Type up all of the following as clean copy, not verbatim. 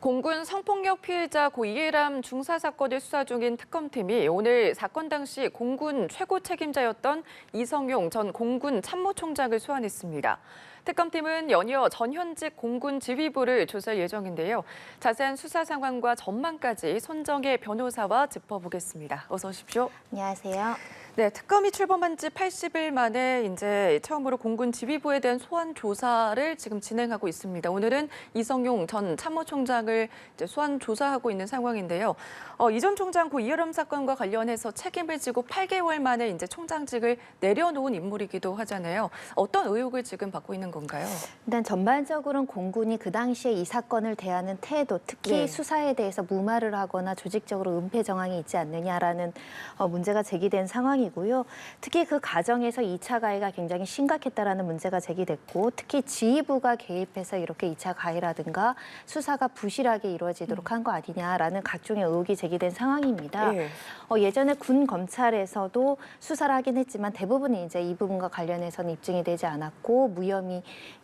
공군 성폭력 피해자 고 이해람 중사 사건을 수사 중인 특검팀이 오늘 사건 당시 공군 최고 책임자였던 이성용 전 공군 참모총장을 소환했습니다. 특검팀은 연이어 전현직 공군 지휘부를 조사할 예정인데요. 자세한 수사 상황과 전망까지 손정혜 변호사와 짚어보겠습니다. 어서 오십시오. 안녕하세요. 네, 특검이 출범한 지 80일 만에 이제 처음으로 공군 지휘부에 대한 소환 조사를 지금 진행하고 있습니다. 오늘은 이성용 전 참모총장을 이제 소환 조사하고 있는 상황인데요. 이 전 총장 고 이해람 사건과 관련해서 책임을 지고 8개월 만에 이제 총장직을 내려놓은 인물이기도 하잖아요. 어떤 의혹을 지금 받고 있는 건가요? 일단 전반적으로는 공군이 그 당시에 이 사건을 대하는 태도, 특히 수사에 대해서 무마를 하거나 조직적으로 은폐 정황이 있지 않느냐라는 문제가 제기된 상황이고요. 특히 그 과정에서 2차 가해가 굉장히 심각했다라는 문제가 제기됐고, 특히 지휘부가 개입해서 이렇게 2차 가해라든가 수사가 부실하게 이루어지도록 한 거 아니냐라는 각종의 의혹이 제기된 상황입니다. 예전에 군 검찰에서도 수사를 하긴 했지만 대부분이 이제 이 부분과 관련해서는 입증이 되지 않았고 무혐의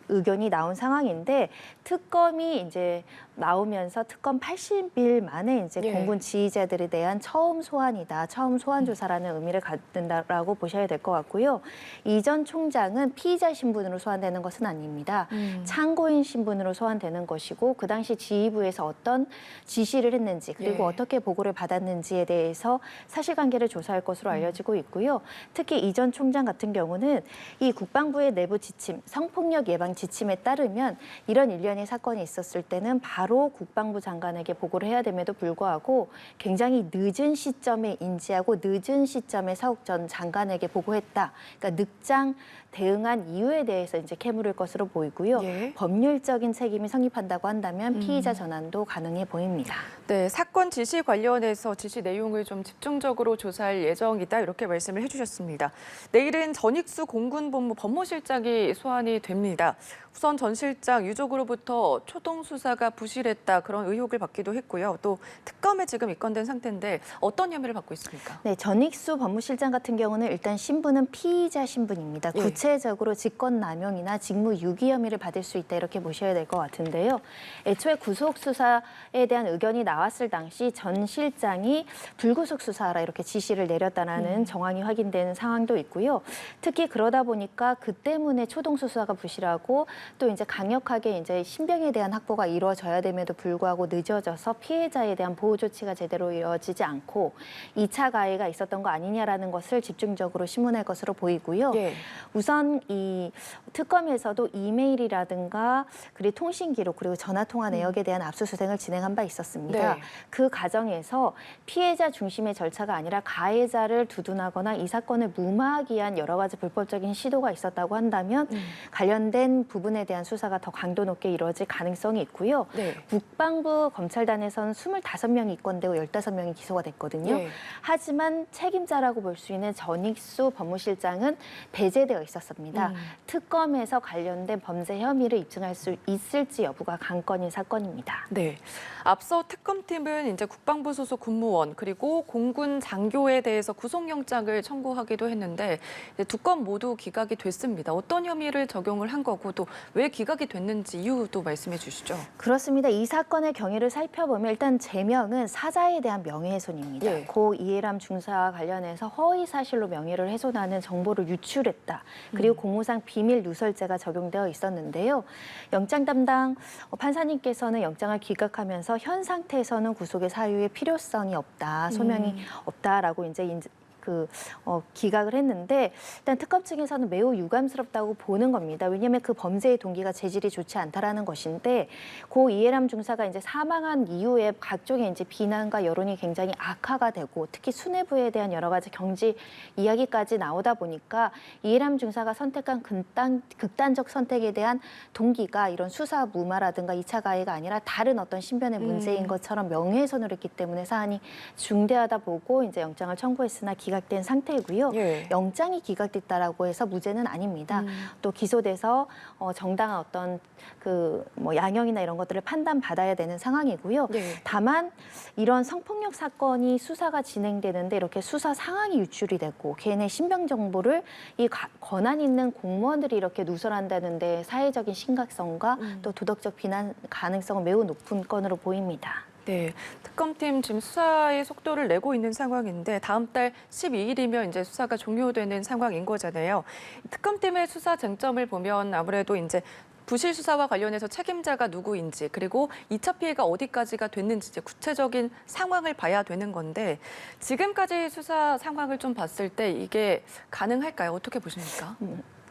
의견이 나온 상황인데, 특검이 이제 나오면서 특검 80일 만에 이제 공군 지휘자들에 대한 처음 소환이다, 처음 소환 조사라는 의미를 갖는다라고 보셔야 될 것 같고요. 이 전 총장은 피의자 신분으로 소환되는 것은 아닙니다. 참고인 신분으로 소환되는 것이고, 그 당시 지휘부에서 어떤 지시를 했는지 그리고 어떻게 보고를 받았는지에 대해서 사실관계를 조사할 것으로 알려지고 있고요. 특히 이 전 총장 같은 경우는 이 국방부의 내부 지침, 성폭력 예방 지침에 따르면 이런 일련의 사건이 있었을 때는 바로 국방부 장관에게 보고를 해야 됨에도 불구하고 굉장히 늦은 시점에 인지하고 늦은 시점에 서욱 전 장관에게 보고했다. 그러니까 늑장 대응한 이유에 대해서 이제 캐물을 것으로 보이고요. 법률적인 책임이 성립한다고 한다면 피의자 전환도 가능해 보입니다. 네, 사건 지시 관련해서 지시 내용을 좀 집중적으로 조사할 예정이다, 이렇게 말씀을 해주셨습니다. 내일은 전익수 공군본부 법무실장이 소환이 됩니다. 우선 전 실장 유족으로부터 초동 수사가 부실했다, 그런 의혹을 받기도 했고요. 또 특검에 지금 입건된 상태인데 어떤 혐의를 받고 있습니까? 네, 전익수 법무실장 같은 경우는 일단 신분은 피의자 신분입니다. 구체적으로 직권남용이나 직무유기 혐의를 받을 수 있다, 이렇게 보셔야 될 것 같은데요. 애초에 구속 수사에 대한 의견이 나왔을 당시 전 실장이 불구속 수사하라 이렇게 지시를 내렸다는 정황이 확인되는 상황도 있고요. 특히 그러다 보니까 그 때문에 초동 수사가 부실하고 또 이제 강력하게 이제 신병에 대한 확보가 이루어져야 됨에도 불구하고 늦어져서 피해자에 대한 보호 조치가 제대로 이루어지지 않고 2차 가해가 있었던 거 아니냐라는 것을 집중적으로 심문할 것으로 보이고요. 우선 이 특검에서도 이메일이라든가 그리고 통신 기록 그리고 전화 통화 내역에 대한 압수수색을 진행한 바 있었습니다. 그 과정에서 피해자 중심의 절차가 아니라 가해자를 두둔하거나 이 사건을 무마하기 위한 여러 가지 불법적인 시도가 있었다고 한다면 관련된 부분에 대한 수사가 더 강도 높게 이루어질 가능성이 있고요. 국방부 검찰단에서는 25명이 입건되고 15명이 기소가 됐거든요. 하지만 책임자라고 볼 수 있는 전익수 법무실장은 배제되어 있었습니다. 특검에서 관련된 범죄 혐의를 입증할 수 있을지 여부가 관건인 사건입니다. 네, 앞서 특검팀은 이제 국방부 소속 군무원 그리고 공군 장교에 대해서 구속영장을 청구하기도 했는데 두 건 모두 기각이 됐습니다. 어떤 혐의를 적용을 한 거고 또 왜 기각이 됐는지 이유도 말씀해 주시죠. 그렇습니다. 이 사건의 경위를 살펴보면 일단 제명은 사자에 대한 명예훼손입니다. 고 이해람 중사와 관련해서 허위 사실로 명예를 훼손하는 정보를 유출했다. 그리고 공무상 비밀 누설죄가 적용되어 있었는데요. 영장 담당 판사님께서는 영장을 기각하면서 현 상태에서는 구속의 사유의 필요성이 없다, 소명이 없다라고 이제 기각을 했는데, 일단 특검 측에서는 매우 유감스럽다고 보는 겁니다. 왜냐하면 그 범죄의 동기가 재질이 좋지 않다라는 것인데, 고 이해람 중사가 이제 사망한 이후에 각종의 이제 비난과 여론이 굉장히 악화가 되고, 특히 수뇌부에 대한 여러 가지 경지 이야기까지 나오다 보니까 이해람 중사가 선택한 극단적 선택에 대한 동기가 이런 수사 무마라든가 2차 가해가 아니라 다른 어떤 신변의 문제인 것처럼 명예훼손을 했기 때문에 사안이 중대하다 보고 이제 영장을 청구했으나 기각 기각된 상태이고요. 예. 영장이 기각됐다라고 해서 무죄는 아닙니다. 또 기소돼서 정당한 어떤 양형이나 이런 것들을 판단받아야 되는 상황이고요. 네. 다만 이런 성폭력 사건이 수사가 진행되는데 이렇게 수사 상황이 유출이 됐고 개인의 신병 정보를 이 권한 있는 공무원들이 이렇게 누설한다는데 사회적인 심각성과 또 도덕적 비난 가능성은 매우 높은 건으로 보입니다. 네, 특검팀 지금 수사의 속도를 내고 있는 상황인데 다음 달 12일이면 이제 수사가 종료되는 상황인 거잖아요. 특검팀의 수사 쟁점을 보면 아무래도 이제 부실 수사와 관련해서 책임자가 누구인지 그리고 2차 피해가 어디까지가 됐는지 이제 구체적인 상황을 봐야 되는 건데 지금까지 수사 상황을 좀 봤을 때 이게 가능할까요? 어떻게 보십니까?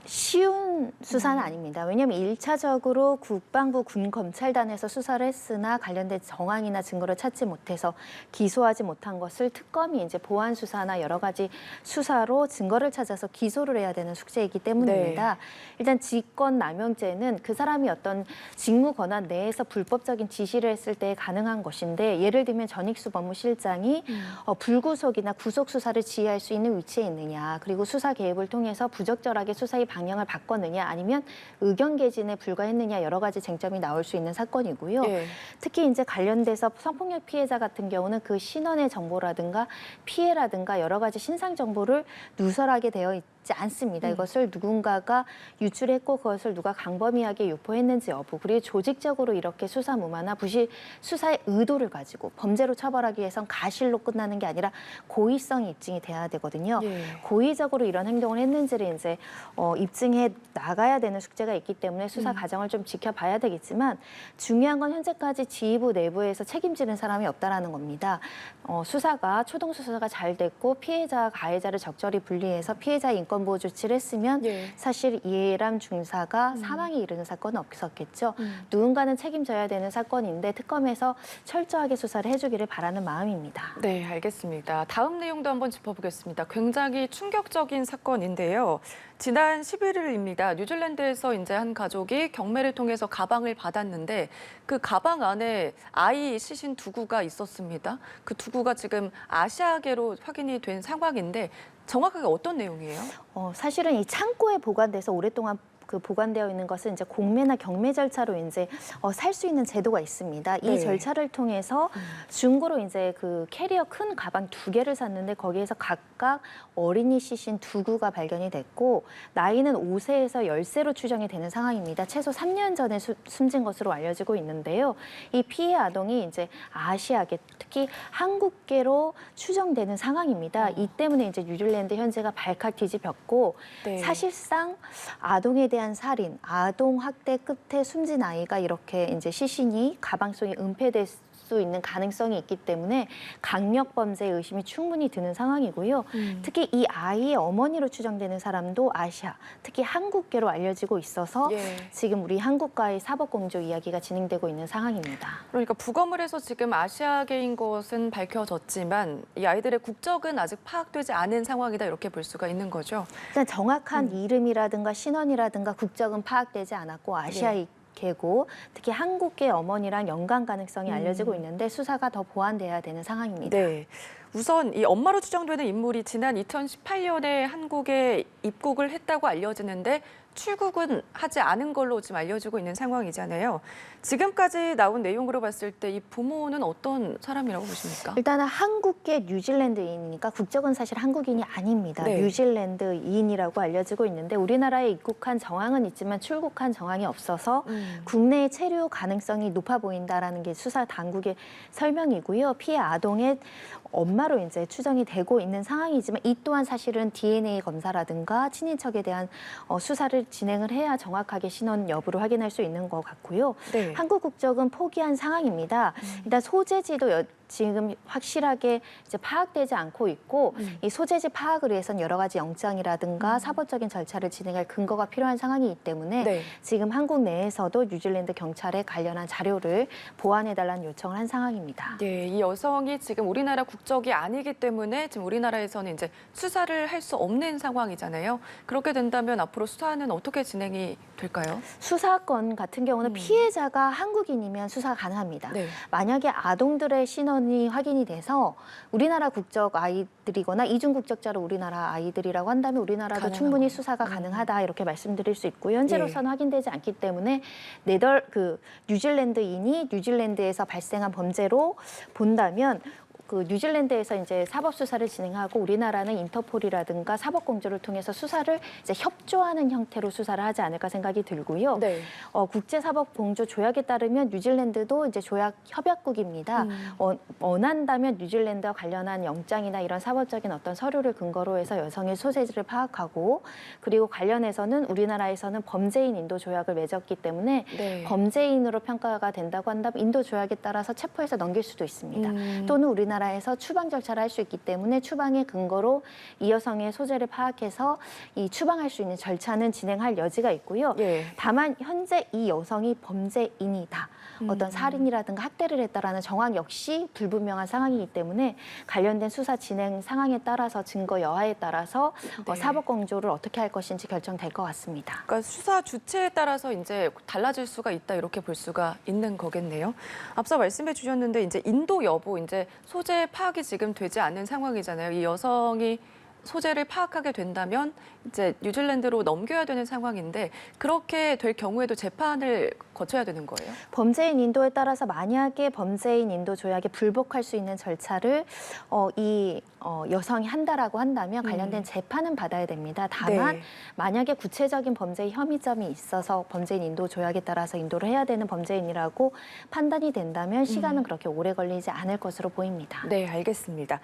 쉬운 수사는 아닙니다. 왜냐하면 1차적으로 국방부 군검찰단에서 수사를 했으나 관련된 정황이나 증거를 찾지 못해서 기소하지 못한 것을 특검이 이제 보안 수사나 여러 가지 수사로 증거를 찾아서 기소를 해야 되는 숙제이기 때문입니다. 일단 직권남용죄는 그 사람이 어떤 직무 권한 내에서 불법적인 지시를 했을 때 가능한 것인데 예를 들면 전익수 법무실장이 불구속이나 구속 수사를 지휘할 수 있는 위치에 있느냐 그리고 수사 개입을 통해서 부적절하게 수사의 방향을 바꿨느냐 아니면 의견 개진에 불과했느냐 여러 가지 쟁점이 나올 수 있는 사건이고요. 예. 특히 이제 관련돼서 성폭력 피해자 같은 경우는 그 신원의 정보라든가 피해라든가 여러 가지 신상 정보를 누설하게 되어 있지 않습니다. 이것을 누군가가 유출했고 그것을 누가 강범위하게 유포했는지 여부 그리고 조직적으로 이렇게 수사 무마나 부실 수사의 의도를 가지고 범죄로 처벌하기 위해선 가실로 끝나는 게 아니라 고의성이 입증이 돼야 되거든요. 예. 고의적으로 이런 행동을 했는지를 이제 입증해 나가야 되는 숙제가 있기 때문에 수사 과정을 좀 지켜봐야 되겠지만 중요한 건 현재까지 지휘부 내부에서 책임지는 사람이 없다라는 겁니다. 수사가 초동 수사가 잘 됐고 피해자 가해자를 적절히 분리해서 피해자 인권 보호 조치를 했으면 예. 사실 이해람 중사가 사망에 이르는 사건은 없었겠죠. 누군가는 책임져야 되는 사건인데 특검에서 철저하게 수사를 해주기를 바라는 마음입니다. 네, 알겠습니다. 다음 내용도 한번 짚어보겠습니다. 굉장히 충격적인 사건인데요. 지난 11일입니다. 뉴질랜드에서 이제 한 가족이 경매를 통해서 가방을 받았는데 그 가방 안에 아이 시신 두구가 있었습니다. 그 두구가 지금 아시아계로 확인이 된 상황인데 정확하게 어떤 내용이에요? 사실은 이 창고에 보관돼서 오랫동안 보관되어 있는 것은 이제 공매나 경매 절차로 이제 살 수 있는 제도가 있습니다. 이 네. 절차를 통해서 중고로 이제 그 캐리어 큰 가방 2개를 샀는데 거기에서 각각 어린이 시신 2구가 발견이 됐고 나이는 5세에서 10세로 추정이 되는 상황입니다. 최소 3년 전에 숨진 것으로 알려지고 있는데요. 이 피해 아동이 이제 아시아계 특히 한국계로 추정되는 상황입니다. 이 때문에 이제 뉴질랜드 현재가 발칵 뒤집혔고 네. 사실상 아동에 대한 살인, 아동 학대 끝에 숨진 아이가 이렇게 이제 시신이 가방 속에 은폐될 수 있는 가능성이 있기 때문에 강력 범죄 의심이 충분히 드는 상황이고요. 특히 이 아이의 어머니로 추정되는 사람도 아시아, 특히 한국계로 알려지고 있어서 예. 지금 우리 한국과의 사법공조 이야기가 진행되고 있는 상황입니다. 그러니까 부검을 해서 지금 아시아계인 것은 밝혀졌지만 이 아이들의 국적은 아직 파악되지 않은 상황이다 이렇게 볼 수가 있는 거죠. 일단 정확한 이름이라든가 신원이라든가 국적은 파악되지 않았고 아시아의 계고 특히 한국계 어머니랑 연관 가능성이 알려지고 있는데 수사가 더 보완돼야 되는 상황입니다. 네. 우선 이 엄마로 추정되는 인물이 지난 2018년에 한국에 입국을 했다고 알려지는데 출국은 하지 않은 걸로 지금 알려지고 있는 상황이잖아요. 지금까지 나온 내용으로 봤을 때 이 부모는 어떤 사람이라고 보십니까? 일단은 한국계 뉴질랜드인이니까 국적은 사실 한국인이 아닙니다. 네. 뉴질랜드인이라고 알려지고 있는데 우리나라에 입국한 정황은 있지만 출국한 정황이 없어서 국내에 체류 가능성이 높아 보인다라는 게 수사 당국의 설명이고요. 피해 아동의 엄마로 이제 추정이 되고 있는 상황이지만 이 또한 사실은 DNA 검사라든가 친인척에 대한 수사를 진행을 해야 정확하게 신원 여부를 확인할 수 있는 것 같고요. 네. 한국 국적은 포기한 상황입니다. 일단 소재지도 지금 확실하게 이제 파악되지 않고 있고 이 소재지 파악을 위해서는 여러 가지 영장이라든가 사법적인 절차를 진행할 근거가 필요한 상황이기 때문에 네. 지금 한국 내에서도 뉴질랜드 경찰에 관련한 자료를 보완해달라는 요청을 한 상황입니다. 네, 이 여성이 지금 우리나라 국적이 아니기 때문에 지금 우리나라에서는 이제 수사를 할 수 없는 상황이잖아요. 그렇게 된다면 앞으로 수사는 어떻게 진행이 될까요? 수사건 같은 경우는 피해자가 한국인이면 수사가 가능합니다. 네. 만약에 아동들의 신원을 여성이 확인이 돼서 우리나라 국적 아이들이거나 이중 국적자로 우리나라 아이들이라고 한다면 우리나라도 가능한 충분히 거예요. 수사가 가능하다 이렇게 말씀드릴 수 있고요. 현재로서는 확인되지 않기 때문에 뉴질랜드인이 뉴질랜드에서 발생한 범죄로 본다면 그 뉴질랜드에서 이제 사법 수사를 진행하고 우리나라는 인터폴이라든가 사법 공조를 통해서 수사를 이제 협조하는 형태로 수사를 하지 않을까 생각이 들고요. 네. 국제 사법 공조 조약에 따르면 뉴질랜드도 이제 조약 협약국입니다. 원한다면 뉴질랜드와 관련한 영장이나 이런 사법적인 어떤 서류를 근거로 해서 여성의 소재지를 파악하고 그리고 관련해서는 우리나라에서는 범죄인 인도 조약을 맺었기 때문에 네. 범죄인으로 평가가 된다고 한다면 인도 조약에 따라서 체포해서 넘길 수도 있습니다. 또는 우리나라에서 추방 절차를 할 수 있기 때문에 추방의 근거로 이 여성의 소재를 파악해서 이 추방할 수 있는 절차는 진행할 여지가 있고요. 예. 다만 현재 이 여성이 범죄인이다. 어떤 살인이라든가 학대를 했다라는 정황 역시 불분명한 상황이기 때문에 관련된 수사 진행 상황에 따라서 증거 여하에 따라서 네. 사법 공조를 어떻게 할 것인지 결정될 것 같습니다. 그러니까 수사 주체에 따라서 이제 달라질 수가 있다 이렇게 볼 수가 있는 거겠네요. 앞서 말씀해 주셨는데 이제 인도 여부 이제 소재 파악이 지금 되지 않는 상황이잖아요. 이 여성이 소재를 파악하게 된다면 이제 뉴질랜드로 넘겨야 되는 상황인데 그렇게 될 경우에도 재판을 거쳐야 되는 거예요? 범죄인 인도에 따라서 만약에 범죄인 인도 조약에 불복할 수 있는 절차를 여성이 한다라고 한다면 관련된 재판은 받아야 됩니다. 다만 네. 만약에 구체적인 범죄 혐의점이 있어서 범죄인 인도 조약에 따라서 인도를 해야 되는 범죄인이라고 판단이 된다면 시간은 그렇게 오래 걸리지 않을 것으로 보입니다. 네, 알겠습니다.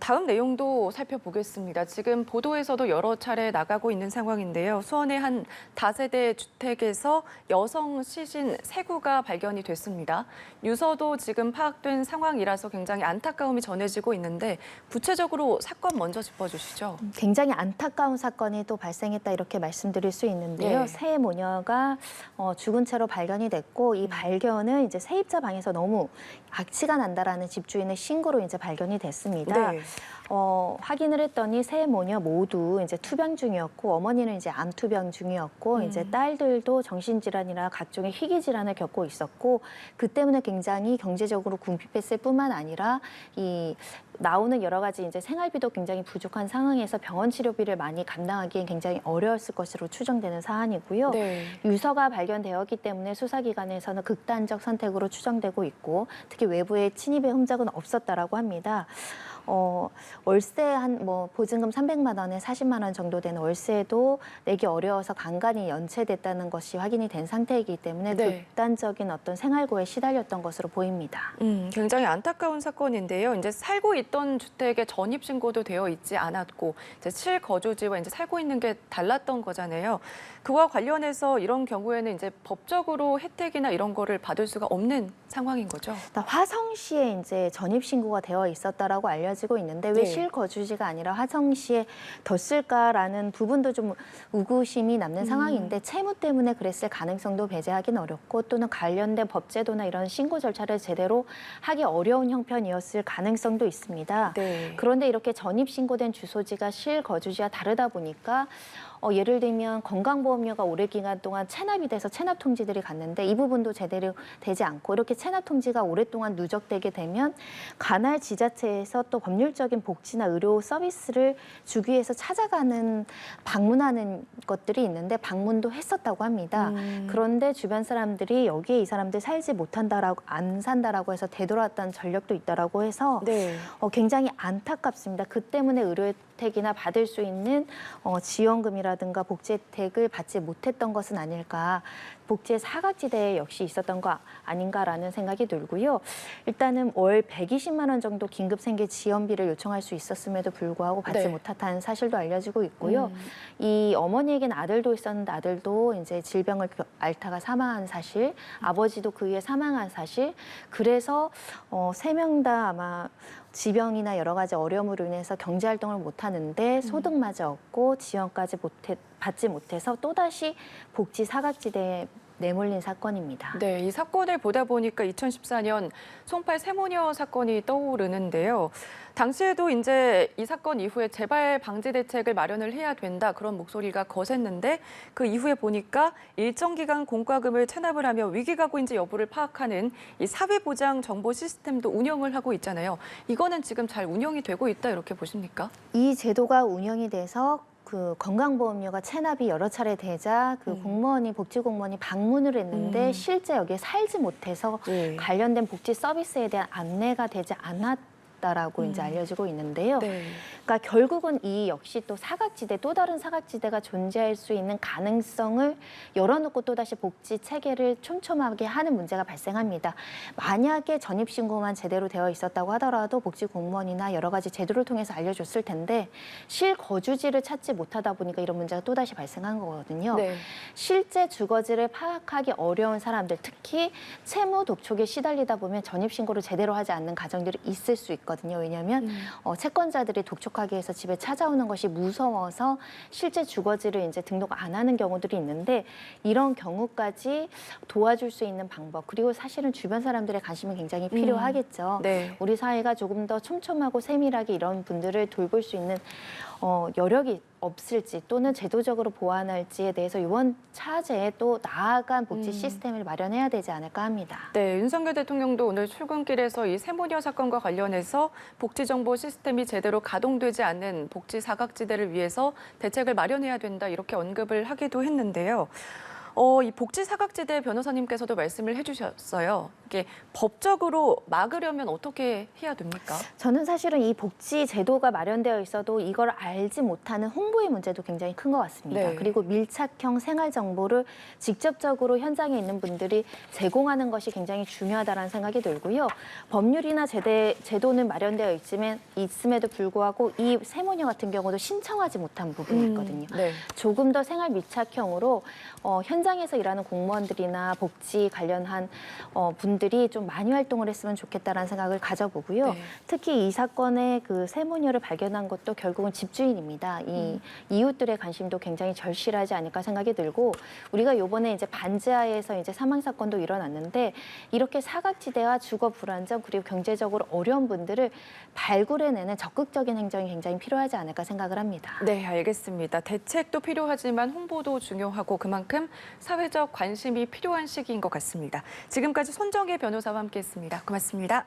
다음 내용도 살펴보겠습니다. 지금 보도에서도 여러 차례 나가고 있는 상황인데요. 수원의 한 다세대 주택에서 여성 시신 3구가 발견이 됐습니다. 유서도 지금 파악된 상황이라서 굉장히 안타까움이 전해지고 있는데 구체적으로 사건 먼저 짚어주시죠. 굉장히 안타까운 사건이 또 발생했다 이렇게 말씀드릴 수 있는데요. 네. 새 모녀가 죽은 채로 발견이 됐고 이 발견은 이제 세입자 방에서 너무 악취가 난다라는 집주인의 신고로 이제 발견이 됐습니다. 네. 확인을 했더니 세 모녀 모두 이제 투병 중이었고 어머니는 이제 암 투병 중이었고 이제 딸들도 정신질환이나 각종의 희귀 질환을 겪고 있었고 그 때문에 굉장히 경제적으로 궁핍했을 뿐만 아니라 이 나오는 여러 가지 이제 생활비도 굉장히 부족한 상황에서 병원 치료비를 많이 감당하기엔 굉장히 어려웠을 것으로 추정되는 사안이고요. 네. 유서가 발견되었기 때문에 수사기관에서는 극단적 선택으로 추정되고 있고 특히 외부의 침입의 흔적은 없었다라고 합니다. 월세 보증금 300만 원에 40만 원 정도 되는 월세도 내기 어려워서 간간히 연체됐다는 것이 확인이 된 상태이기 때문에 네. 극단적인 어떤 생활고에 시달렸던 것으로 보입니다. 굉장히 안타까운 사건인데요. 이제 살고 있던 주택에 전입 신고도 되어 있지 않았고 이제 실거주지와 이제 살고 있는 게 달랐던 거잖아요. 그와 관련해서 이런 경우에는 이제 법적으로 혜택이나 이런 거를 받을 수가 없는 상황인 거죠. 화성시에 이제 전입 신고가 되어 있었다라고 알려지고 있는데 왜 네. 실거주지가 아니라 화성시에 뒀을까라는 부분도 좀 의구심이 남는 상황인데 채무 때문에 그랬을 가능성도 배제하기는 어렵고 또는 관련된 법제도나 이런 신고 절차를 제대로 하기 어려운 형편이었을 가능성도 있습니다. 네. 그런데 이렇게 전입 신고된 주소지가 실거주지와 다르다 보니까 예를 들면 건강보험료가 오랜 기간 동안 체납이 돼서 체납 통지들이 갔는데 이 부분도 제대로 되지 않고 이렇게 체납 통지가 오랫동안 누적되게 되면 관할 지자체에서 또 법률적인 복지나 의료 서비스를 주기 위해서 찾아가는 방문하는 것들이 있는데 방문도 했었다고 합니다. 그런데 주변 사람들이 여기에 이 사람들 살지 못한다라고 안 산다라고 해서 되돌았던 전력도 있다라고 해서 네. 굉장히 안타깝습니다. 그 때문에 의료 혜택이나 받을 수 있는 지원금이라든가 복지 혜택을 받지 못했던 것은 아닐까. 복지의 사각지대에 역시 있었던 거 아닌가라는 생각이 들고요. 일단은 월 120만 원 정도 긴급 생계 지원비를 요청할 수 있었음에도 불구하고 받지 네. 못했다는 사실도 알려지고 있고요. 이 어머니에겐 아들도 있었는데 아들도 이제 질병을 앓다가 사망한 사실, 아버지도 그 위에 사망한 사실. 그래서 3명 다 아마 지병이나 여러 가지 어려움으로 인해서 경제 활동을 못 하는데 소득마저 없고 지원까지 받지 못해서 또다시 복지 사각지대에 내몰린 사건입니다. 네, 이 사건을 보다 보니까 2014년 송파 세모녀 사건이 떠오르는데요. 당시에도 이제 이 사건 이후에 재발 방지 대책을 마련을 해야 된다 그런 목소리가 거셌는데 그 이후에 보니까 일정 기간 공과금을 체납을 하며 위기가구인지 여부를 파악하는 이 사회보장 정보 시스템도 운영을 하고 있잖아요. 이거는 지금 잘 운영이 되고 있다 이렇게 보십니까? 이 제도가 운영이 돼서 그 건강보험료가 체납이 여러 차례 되자 그 공무원이 복지공무원이 방문을 했는데 실제 여기에 살지 못해서 네. 관련된 복지 서비스에 대한 안내가 되지 않았다라고 이제 알려지고 있는데요. 네. 그러니까 결국은 이 역시 또 사각지대, 또 다른 사각지대가 존재할 수 있는 가능성을 열어놓고 또다시 복지 체계를 촘촘하게 하는 문제가 발생합니다. 만약에 전입신고만 제대로 되어 있었다고 하더라도 복지공무원이나 여러 가지 제도를 통해서 알려줬을 텐데 실거주지를 찾지 못하다 보니까 이런 문제가 또다시 발생한 거거든요. 네. 실제 주거지를 파악하기 어려운 사람들, 특히 채무 독촉에 시달리다 보면 전입신고를 제대로 하지 않는 가정들이 있을 수 있거든요. 왜냐하면 채권자들이 독촉하기 위해서 집에 찾아오는 것이 무서워서 실제 주거지를 이제 등록 안 하는 경우들이 있는데 이런 경우까지 도와줄 수 있는 방법, 그리고 사실은 주변 사람들의 관심이 굉장히 필요하겠죠. 네. 우리 사회가 조금 더 촘촘하고 세밀하게 이런 분들을 돌볼 수 있는 여력이 없을지 또는 제도적으로 보완할지에 대해서 이번 차제에 또 나아간 복지 시스템을 마련해야 되지 않을까 합니다. 네, 윤석열 대통령도 오늘 출근길에서 이 세모녀 사건과 관련해서 복지정보 시스템이 제대로 가동되지 않는 복지 사각지대를 위해서 대책을 마련해야 된다 이렇게 언급을 하기도 했는데요. 이 복지 사각지대 변호사님께서도 말씀을 해주셨어요. 이게 법적으로 막으려면 어떻게 해야 됩니까? 저는 사실은 이 복지 제도가 마련되어 있어도 이걸 알지 못하는 홍보의 문제도 굉장히 큰 것 같습니다. 네. 그리고 밀착형 생활 정보를 직접적으로 현장에 있는 분들이 제공하는 것이 굉장히 중요하다는 생각이 들고요. 법률이나 제도는 마련되어 있음에도 불구하고 이 세모녀 같은 경우도 신청하지 못한 부분이 있거든요. 네. 조금 더 생활 밀착형으로 현장에서 일하는 공무원들이나 복지 관련한 분들이 좀 많이 활동을 했으면 좋겠다라는 생각을 가져보고요. 네. 특히 이 사건의 그 세모녀를 발견한 것도 결국은 집주인입니다. 이 이웃들의 관심도 굉장히 절실하지 않을까 생각이 들고 우리가 요번에 이제 반지하에서 이제 사망 사건도 일어났는데 이렇게 사각지대와 주거 불안정 그리고 경제적으로 어려운 분들을 발굴해내는 적극적인 행정이 굉장히 필요하지 않을까 생각을 합니다. 네, 알겠습니다. 대책도 필요하지만 홍보도 중요하고 그만큼 사회적 관심이 필요한 시기인 것 같습니다. 지금까지 손정혜 변호사와 함께했습니다. 고맙습니다.